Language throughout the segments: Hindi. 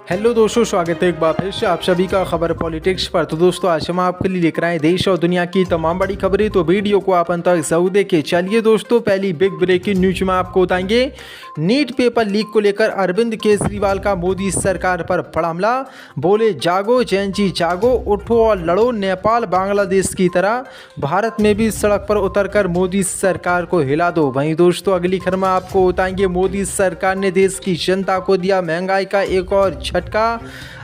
हेलो दोस्तों, स्वागत है एक बार फिर से आप सभी का खबर पॉलिटिक्स पर। तो दोस्तों, आज हम आपके लिए लेकर आए देश और दुनिया की तमाम बड़ी खबरें, तो वीडियो को आप अंत तक जरूर देखें। चलिए दोस्तों, पहली बिग ब्रेकिंग न्यूज में आपको बताएंगे नीट पेपर लीक को लेकर अरविंद केजरीवाल का मोदी सरकार पर बड़ा हमला। बोले जागो जैन जी जागो, उठो और लड़ो, नेपाल बांग्लादेश की तरह भारत में भी सड़क पर उतरकर मोदी सरकार को हिला दो। वहीं दोस्तों, अगली खबर में आपको बताएंगे मोदी सरकार ने देश की जनता को दिया महंगाई का एक और झटका,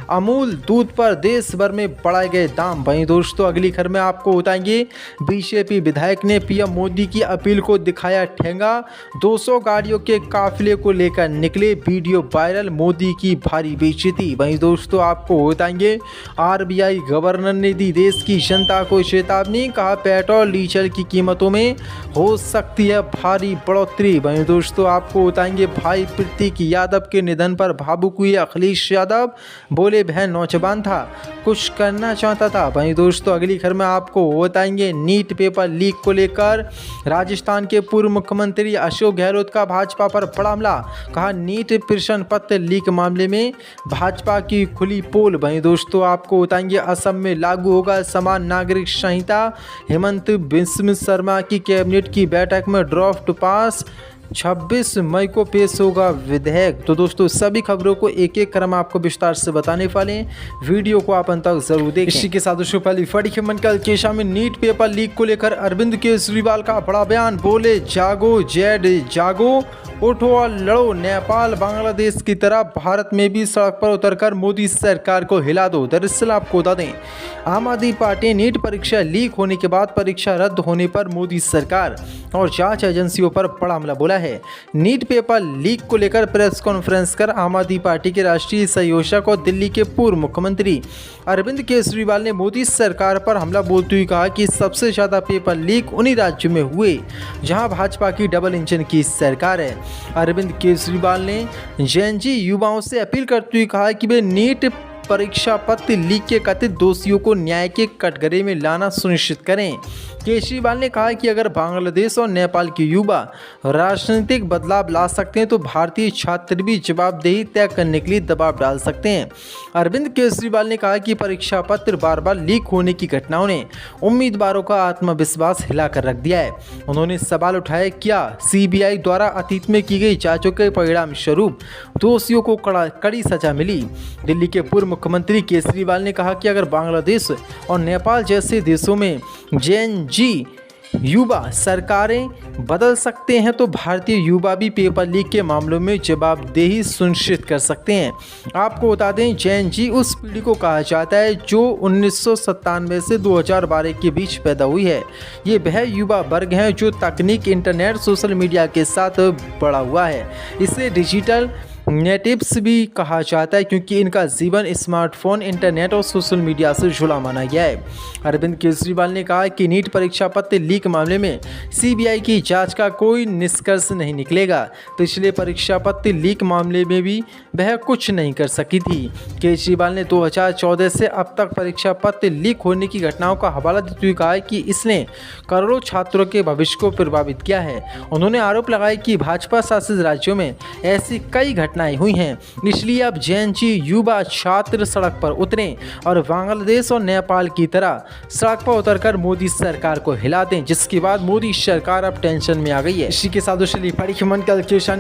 अमूल दूध पर देश भर में बढ़ाए गए दाम। वहीं दोस्तों, अगली खबर में आपको बताएंगे बीजेपी विधायक ने पीएम मोदी की अपील को दिखाया ठेंगा, 200 गाड़ियों के काफिले को लेकर निकले, वीडियो वायरल, मोदी की भारी बेइज्जती। वहीं दोस्तों, आपको बताएंगे आरबीआई गवर्नर ने दी देश की जनता को चेतावनी, कहा पेट्रोल डीजल की कीमतों में हो सकती है भारी बढ़ोतरी। वहीं दोस्तों, आपको बताएंगे भाई प्रतीक यादव के निधन पर भावुक हुए अखिलेश यादव, बोले बहन नौजवान था, कुछ करना चाहता था। वहीं दोस्तों, अगली खबर में आपको बताएंगे नीट पेपर लीक को लेकर राजस्थान के पूर्व मुख्यमंत्री अशोक गहलोत का भाजपा पर बड़ा हमला, कहा नीट प्रश्न पत्र लीक मामले में भाजपा की खुली पोल। वहीं दोस्तों, आपको बताएंगे असम में लागू होगा समान नागरिक संहिता, हेमंत बिस्व शर्मा की कैबिनेट की बैठक में ड्राफ्ट पास, 26 मई को पेश होगा विधेयक। तो दोस्तों, सभी खबरों को एक एक क्रम आपको विस्तार से बताने वाले हैं, वीडियो को आप अंत तक जरूर देखें। इसी के साथ दोस्तों, पहली बड़ी खबर कल केशा में नीट पेपर लीक को लेकर अरविंद केजरीवाल का बड़ा बयान, बोले जागो जेड जागो, उठो और लड़ो, नेपाल बांग्लादेश की तरह भारत में भी सड़क पर उतरकर मोदी सरकार को हिला दो। दरअसल आपको बता दें, आम आदमी पार्टी नीट परीक्षा लीक होने के बाद परीक्षा रद्द होने पर मोदी सरकार और जांच एजेंसियों पर बड़ा हमला बोला है। नीट पेपर लीक को लेकर प्रेस कॉन्फ्रेंस कर आम आदमी पार्टी के राष्ट्रीय संयोजक और दिल्ली के पूर्व मुख्यमंत्री अरविंद केजरीवाल ने मोदी सरकार पर हमला बोलते हुए कहा कि सबसे ज़्यादा पेपर लीक उन्हीं राज्यों में हुए जहां भाजपा की डबल इंजन की सरकार है। अरविंद केजरीवाल ने जेएनजी युवाओं से अपील करते हुए कहा कि वे नीट परीक्षा पत्र लीक के कथित दोषियों को न्याय के कटघरे में लाना सुनिश्चित करें। केजरीवाल ने कहा कि अगर बांग्लादेश और नेपाल के युवा राजनीतिक बदलाव ला सकते हैं तो भारतीय छात्र भी जवाबदेही तय करने के लिए दबाव डाल सकते हैं। अरविंद केजरीवाल ने कहा कि परीक्षा पत्र बार बार लीक होने की घटनाओं ने उम्मीदवारों का आत्मविश्वास हिलाकर रख दिया है। उन्होंने सवाल उठाया, क्या सीबीआई द्वारा अतीत में की गई जांचों के परिणाम स्वरूप दोषियों को कड़ी सजा मिली? दिल्ली के पूर्व मुख्यमंत्री केजरीवाल ने कहा कि अगर बांग्लादेश और नेपाल जैसे देशों में जेएनजी युवा सरकारें बदल सकते हैं तो भारतीय युवा भी पेपर लीक के मामलों में जवाबदेही सुनिश्चित कर सकते हैं। आपको बता दें, जेएनजी उस पीढ़ी को कहा जाता है जो 1997 से 2012 के बीच पैदा हुई है। ये वह युवा वर्ग हैं जो तकनीक, इंटरनेट, सोशल मीडिया के साथ बड़ा हुआ है। इसे डिजिटल नेटिव्स भी कहा जाता है क्योंकि इनका जीवन स्मार्टफोन, इंटरनेट और सोशल मीडिया से जुड़ा माना गया है। अरविंद केजरीवाल ने कहा कि नीट परीक्षा पत्र लीक मामले में सीबीआई की जांच का कोई निष्कर्ष नहीं निकलेगा। पिछले परीक्षा पत्र लीक मामले में भी वह कुछ नहीं कर सकी थी। केजरीवाल ने 2014 से अब तक परीक्षा पत्र लीक होने की घटनाओं का हवाला देते हुए कहा कि इसने करोड़ों छात्रों के भविष्य को प्रभावित किया है। उन्होंने आरोप लगाया कि भाजपा शासित राज्यों में ऐसी कई घटनाएं हुई हैं, इसलिए अब जेएनजी युवा छात्र सड़क पर उतरें और बांग्लादेश और नेपाल की तरह सड़क पर उतरकर मोदी सरकार को हिला दें, जिसके बाद मोदी सरकार अब टेंशन में आ गई है। इसी के साथ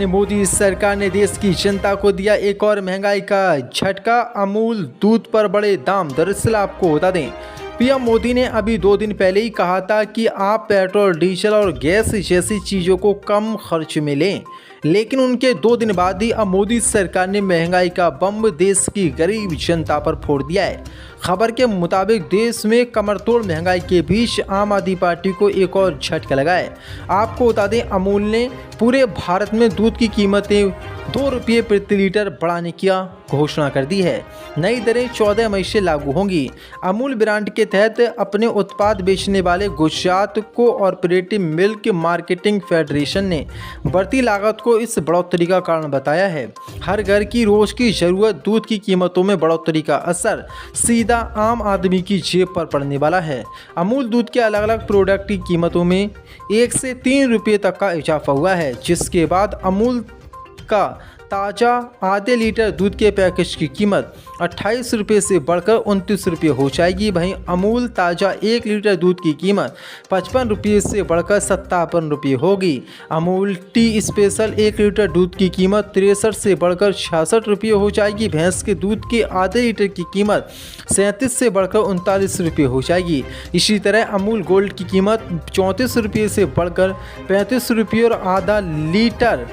मोदी सरकार ने देश की जनता को दिया एक और महंगाई का झटका, अमूल दूध पर बड़े दाम। दरअसल आपको बता दें, पीएम मोदी ने अभी 2 दिन पहले ही कहा था कि आप पेट्रोल, डीजल और गैस जैसी चीज़ों को कम खर्च में लें, लेकिन उनके 2 दिन बाद ही अब मोदी सरकार ने महंगाई का बम देश की गरीब जनता पर फोड़ दिया है। खबर के मुताबिक देश में कमरतोड़ महंगाई के बीच आम आदमी पार्टी को एक और झटका लगा है। आपको बता दें, अमूल ने पूरे भारत में दूध की कीमतें 2 रुपये प्रति लीटर बढ़ाने की घोषणा कर दी है। नई दरें 14 मई से लागू होंगी। अमूल ब्रांड के तहत अपने उत्पाद बेचने वाले Gujarat cooperative milk marketing federation ने बढ़ती लागत को इस बढ़ोतरी का कारण बताया है। हर घर की रोज की जरूरत दूध की कीमतों में बढ़ोतरी का असर सीधा आम आदमी की जेब पर पड़ने वाला है। अमूल दूध के अलग अलग प्रोडक्ट की कीमतों में 1 से 3 रुपये तक का इजाफा हुआ है, जिसके बाद अमूल का ताज़ा आधे लीटर दूध के पैकेज की कीमत 28 रुपये से बढ़कर 29 रुपये हो जाएगी। वहीं अमूल ताज़ा 1 लीटर दूध की कीमत 55 रुपये से बढ़कर 57 रुपये होगी। अमूल टी स्पेशल 1 लीटर दूध की कीमत 63 से बढ़कर 66 रुपये हो जाएगी। भैंस के दूध के आधे लीटर की कीमत 37 से बढ़कर 39 रुपये हो जाएगी। इसी तरह अमूल गोल्ड की कीमत 34 रुपये से बढ़कर 35 रुपये और आधा लीटर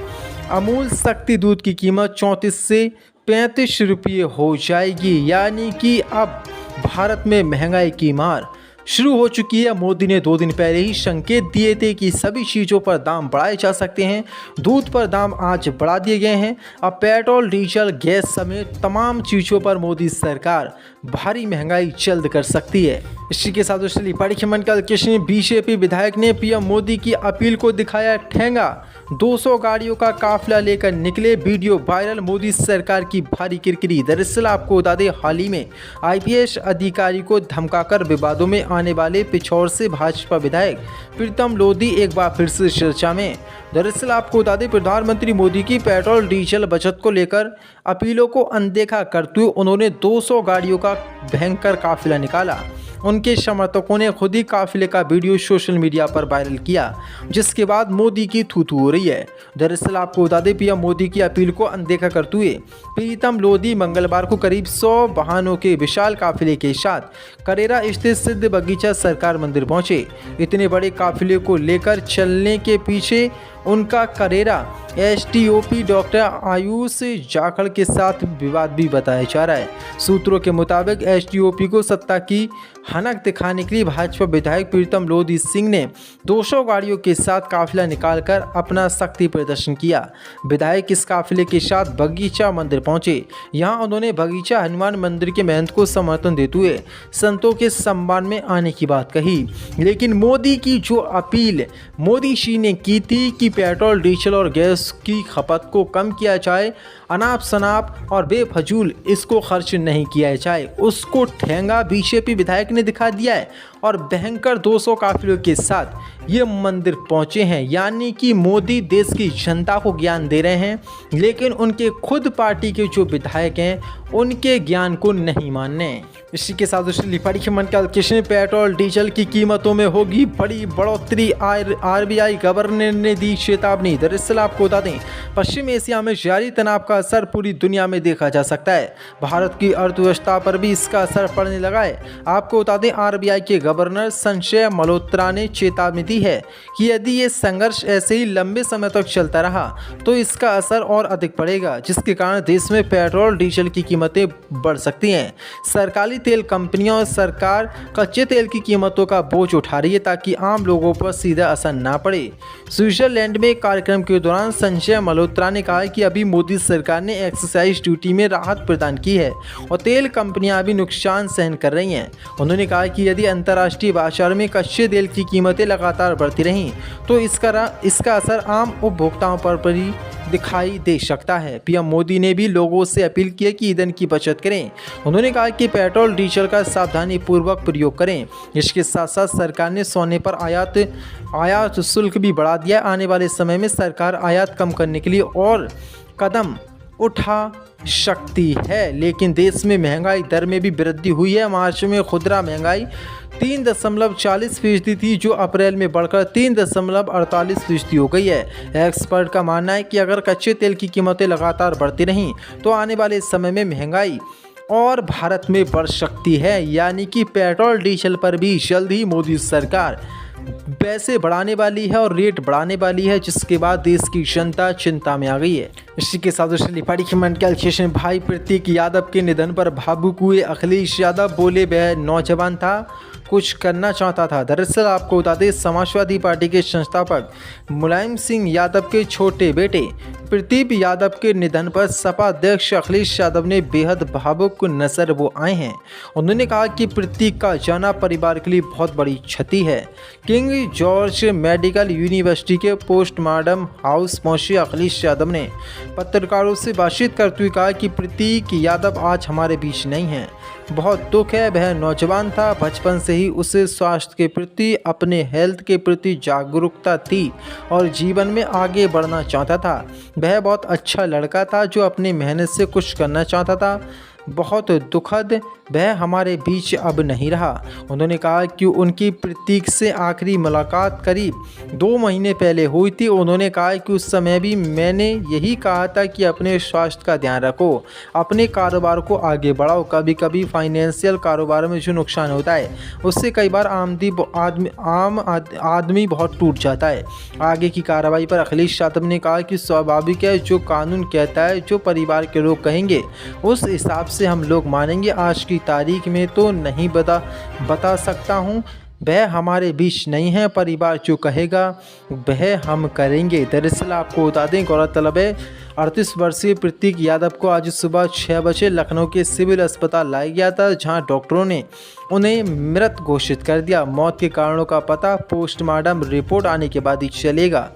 अमूल शक्ति दूध की कीमत 34 से 35 रुपये हो जाएगी। यानी कि अब भारत में महंगाई की मार शुरू हो चुकी है। मोदी ने 2 दिन पहले ही संकेत दिए थे कि सभी चीज़ों पर दाम बढ़ाए जा सकते हैं। दूध पर दाम आज बढ़ा दिए गए हैं। अब पेट्रोल, डीजल, गैस समेत तमाम चीज़ों पर मोदी सरकार भारी महंगाई जल्द कर सकती है। इसी के साथ दोस्तों बड़ी खबर कल किसी बीजेपी विधायक ने पीएम मोदी की अपील को दिखाया ठेंगा। 200 गाड़ियों का काफिला लेकर निकले, वीडियो वायरल। मोदी सरकार की भारी किरकिरी। दरअसल आपको बता दें, हाल ही में आईपीएस अधिकारी को धमकाकर विवादों में आने वाले पिछौर से भाजपा विधायक प्रीतम लोधी एक बार फिर से चर्चा में। दरअसल आपको बता दें, प्रधानमंत्री मोदी की पेट्रोल डीजल बचत को लेकर अपीलों को अनदेखा करते हुए उन्होंने 200 गाड़ियों का भयंकर काफिला निकाला। उनके समर्थकों ने खुद ही काफिले का वीडियो सोशल मीडिया पर वायरल किया, जिसके बाद मोदी की थू-थू हो रही है। दरअसल आपको बता दें, पीएम मोदी की अपील को अनदेखा करते हुए प्रीतम लोधी मंगलवार को करीब 100 वाहनों के विशाल काफिले के साथ करेरा स्थित सिद्ध बगीचा सरकार मंदिर पहुंचे। इतने बड़े काफिले को लेकर चलने के पीछे उनका करेरा एसडीओपी डॉक्टर आयुष जाखड़ के साथ विवाद भी बताया जा रहा है। सूत्रों के मुताबिक एसडीओपी को सत्ता की हनक दिखाने के लिए भाजपा विधायक प्रीतम लोधी सिंह ने 200 गाड़ियों के साथ काफिला निकालकर अपना शक्ति प्रदर्शन किया। विधायक इस काफिले के साथ बगीचा मंदिर पहुंचे। यहां उन्होंने बगीचा हनुमान मंदिर के महंत को समर्थन देते हुए संतों के सम्मान में आने की बात कही। लेकिन मोदी की जो अपील मोदी जी ने की थी कि पेट्रोल, डीजल और गैस की खपत को कम किया जाए, अनाप शनाप और बेफजूल इसको खर्च नहीं किया जाए, उसको ठेंगा बीजेपी विधायक ने दिखा दिया है और भयंकर 200 काफिलों के साथ ये मंदिर पहुंचे हैं। यानी कि मोदी देश की जनता को ज्ञान दे रहे हैं, लेकिन उनके खुद पार्टी के जो विधायक हैं उनके ज्ञान को नहीं मानने। इसी के साथ किसी पेट्रोल डीजल की कीमतों में होगी बड़ी बढ़ोतरी, आरबीआई गवर्नर ने दी चेतावनी। दरअसल आपको बता दें, पश्चिम एशिया में जारी तनाव का असर पूरी दुनिया में देखा जा सकता है। भारत की अर्थव्यवस्था पर भी इसका असर पड़ने लगा है। आपको बता दें, आरबीआई के गवर्नर संजय मल्होत्रा ने चेतावनी दी है कि यदि ये संघर्ष ऐसे ही लंबे समय तक चलता रहा तो इसका असर और अधिक पड़ेगा, जिसके कारण देश में पेट्रोल डीजल की कीमतें बढ़ सकती हैं। सरकारी तेल कंपनियों और सरकार कच्चे तेल की कीमतों का बोझ उठा रही है ताकि आम लोगों पर सीधा असर ना पड़े। स्विट्जरलैंड में एक कार्यक्रम के दौरान संजय मल्होत्रा ने कहा कि अभी मोदी सरकार ने एक्साइज ड्यूटी में राहत प्रदान की है और तेल कंपनियां भी नुकसान सहन कर रही हैं। उन्होंने कहा कि यदि अंतर्राष्ट्रीय बाजार में कच्चे तेल की कीमतें लगातार बढ़ती रहीं तो इसका असर आम उपभोक्ताओं पर भी दिखाई दे सकता है। पीएम मोदी ने भी लोगों से अपील की है कि ईंधन की बचत करें। उन्होंने कहा कि पेट्रोल डीजल का सावधानी पूर्वक प्रयोग करें। इसके साथ साथ सरकार ने सोने पर आयात शुल्क भी बढ़ा दिया। आने वाले समय में सरकार आयात कम करने के लिए और कदम उठा सकती है। लेकिन देश में महंगाई दर में भी वृद्धि हुई है। मार्च में खुदरा महंगाई 3.40% थी, जो अप्रैल में बढ़कर 3.48% हो गई है। एक्सपर्ट का मानना है कि अगर कच्चे तेल की कीमतें लगातार बढ़ती रहें तो आने वाले समय में महंगाई और भारत में बढ़ सकती है। यानी कि पेट्रोल डीजल पर भी जल्द ही मोदी सरकार पैसे बढ़ाने वाली है और रेट बढ़ाने वाली है, जिसके बाद देश की जनता चिंता में आ गई है। इसी के साथ भाई प्रतीक यादव के निधन पर भावुक हुए अखिलेश यादव। बोले वह नौजवान था, कुछ करना चाहता था। दरअसल आपको बता दें, समाजवादी पार्टी के संस्थापक मुलायम सिंह यादव के छोटे बेटे प्रदीप यादव के निधन पर सपा अध्यक्ष अखिलेश यादव ने बेहद भावुक नजर वो आए हैं। उन्होंने कहा कि प्रतीक का जाना परिवार के लिए बहुत बड़ी क्षति है। किंग जॉर्ज मेडिकल यूनिवर्सिटी के पोस्टमार्टम हाउस पहुंचे अखिलेश यादव ने पत्रकारों से बातचीत करते हुए कहा कि प्रतीक यादव आज हमारे बीच नहीं है। बहुत दुख है, वह नौजवान था, बचपन से ही ही उसे स्वास्थ्य के प्रति, अपने हेल्थ के प्रति जागरूकता थी और जीवन में आगे बढ़ना चाहता था। वह बहुत अच्छा लड़का था जो अपनी मेहनत से कुछ करना चाहता था। बहुत दुखद वह हमारे बीच अब नहीं रहा। उन्होंने कहा कि उनकी प्रतीक से आखिरी मुलाकात करीब 2 महीने पहले हुई थी। उन्होंने कहा कि उस समय भी मैंने यही कहा था कि अपने स्वास्थ्य का ध्यान रखो, अपने कारोबार को आगे बढ़ाओ। कभी कभी फाइनेंशियल कारोबार में जो नुकसान होता है उससे कई बार आम आदमी बहुत टूट जाता है। आगे की कार्रवाई पर अखिलेश यादव ने कहा कि स्वाभाविक है, जो कानून कहता है, जो परिवार के लोग कहेंगे उस हिसाब से हम लोग मानेंगे। आज की तारीख में तो नहीं बता सकता हूँ, वह हमारे बीच नहीं है। परिवार जो कहेगा वह हम करेंगे। दरअसल आपको बता दें, गौरतलब है 38 वर्षीय प्रतीक यादव को आज सुबह 6 बजे लखनऊ के सिविल अस्पताल लाया गया था, जहां डॉक्टरों ने उन्हें मृत घोषित कर दिया। मौत के कारणों का पता पोस्टमार्टम रिपोर्ट आने के बाद ही चलेगा।